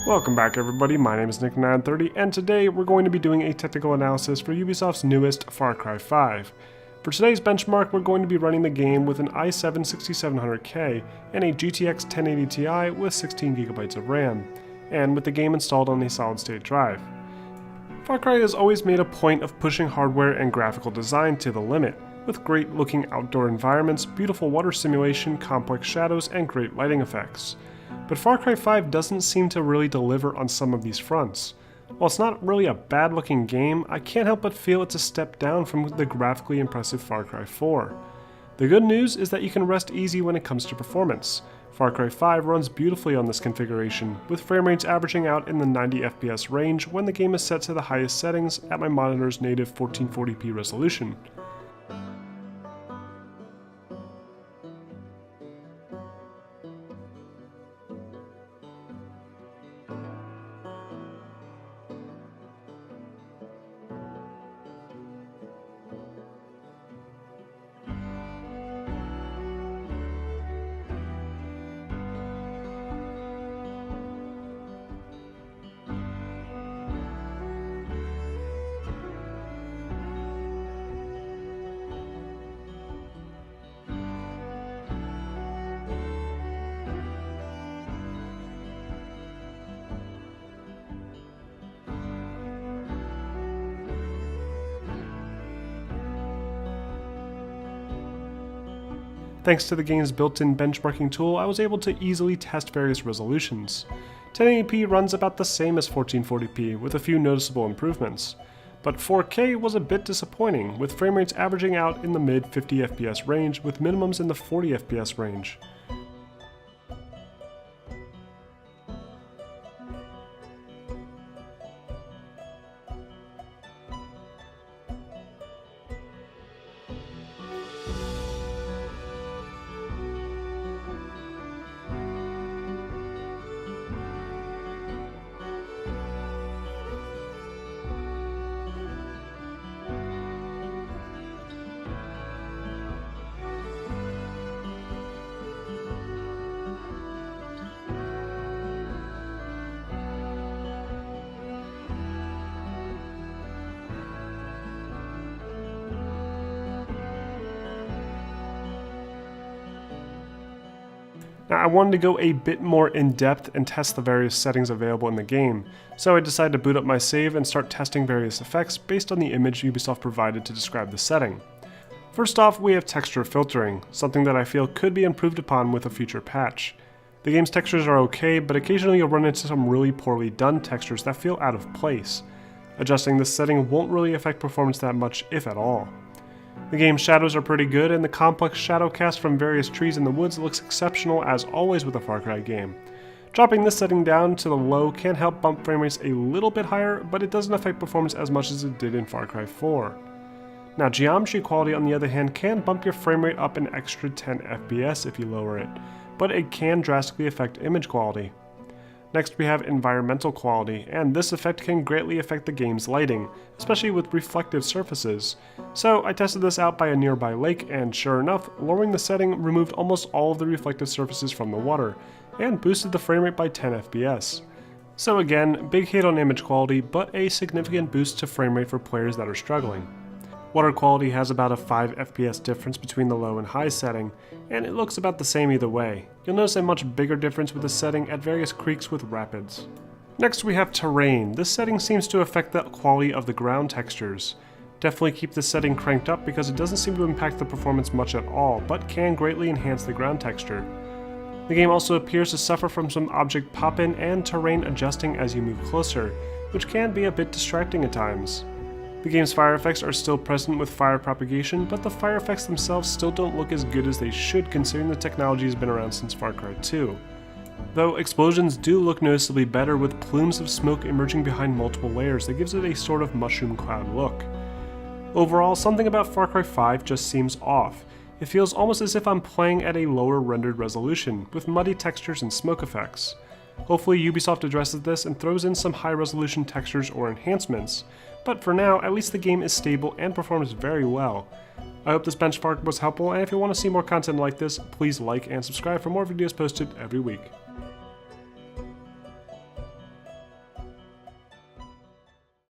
Welcome back everybody, my name is Nick930 and today we're going to be doing a technical analysis for Ubisoft's newest Far Cry 5. For today's benchmark, we're going to be running the game with an i7-6700K and a GTX 1080 Ti with 16GB of RAM, and with the game installed on a solid-state drive. Far Cry has always made a point of pushing hardware and graphical design to the limit, with great looking outdoor environments, beautiful water simulation, complex shadows, and great lighting effects. But Far Cry 5 doesn't seem to really deliver on some of these fronts. While it's not really a bad looking game, I can't help but feel it's a step down from the graphically impressive Far Cry 4. The good news is that you can rest easy when it comes to performance. Far Cry 5 runs beautifully on this configuration, with frame rates averaging out in the 90 FPS range when the game is set to the highest settings at my monitor's native 1440p resolution. Thanks to the game's built-in benchmarking tool, I was able to easily test various resolutions. 1080p runs about the same as 1440p, with a few noticeable improvements. But 4K was a bit disappointing, with frame rates averaging out in the mid 50 FPS range, with minimums in the 40 FPS range. Now, I wanted to go a bit more in depth and test the various settings available in the game, so I decided to boot up my save and start testing various effects based on the image Ubisoft provided to describe the setting. First off, we have texture filtering, something that I feel could be improved upon with a future patch. The game's textures are okay, but occasionally you'll run into some really poorly done textures that feel out of place. Adjusting this setting won't really affect performance that much, if at all. The game's shadows are pretty good, and the complex shadow cast from various trees in the woods looks exceptional as always with a Far Cry game. Dropping this setting down to the low can help bump frame rates a little bit higher, but it doesn't affect performance as much as it did in Far Cry 4. Now, geometry quality on the other hand can bump your frame rate up an extra 10 FPS if you lower it, but it can drastically affect image quality. Next we have environmental quality, and this effect can greatly affect the game's lighting, especially with reflective surfaces. So I tested this out by a nearby lake, and sure enough, lowering the setting removed almost all of the reflective surfaces from the water, and boosted the frame rate by 10 FPS. So again, big hit on image quality, but a significant boost to frame rate for players that are struggling. Water quality has about a 5 FPS difference between the low and high setting, and it looks about the same either way. You'll notice a much bigger difference with the setting at various creeks with rapids. Next we have terrain. This setting seems to affect the quality of the ground textures. Definitely keep this setting cranked up because it doesn't seem to impact the performance much at all, but can greatly enhance the ground texture. The game also appears to suffer from some object pop-in and terrain adjusting as you move closer, which can be a bit distracting at times. The game's fire effects are still present with fire propagation, but the fire effects themselves still don't look as good as they should considering the technology has been around since Far Cry 2. Though explosions do look noticeably better with plumes of smoke emerging behind multiple layers that gives it a sort of mushroom cloud look. Overall, something about Far Cry 5 just seems off. It feels almost as if I'm playing at a lower rendered resolution, with muddy textures and smoke effects. Hopefully Ubisoft addresses this and throws in some high resolution textures or enhancements, but for now, at least the game is stable and performs very well. I hope this benchmark was helpful, and if you want to see more content like this, please like and subscribe for more videos posted every week.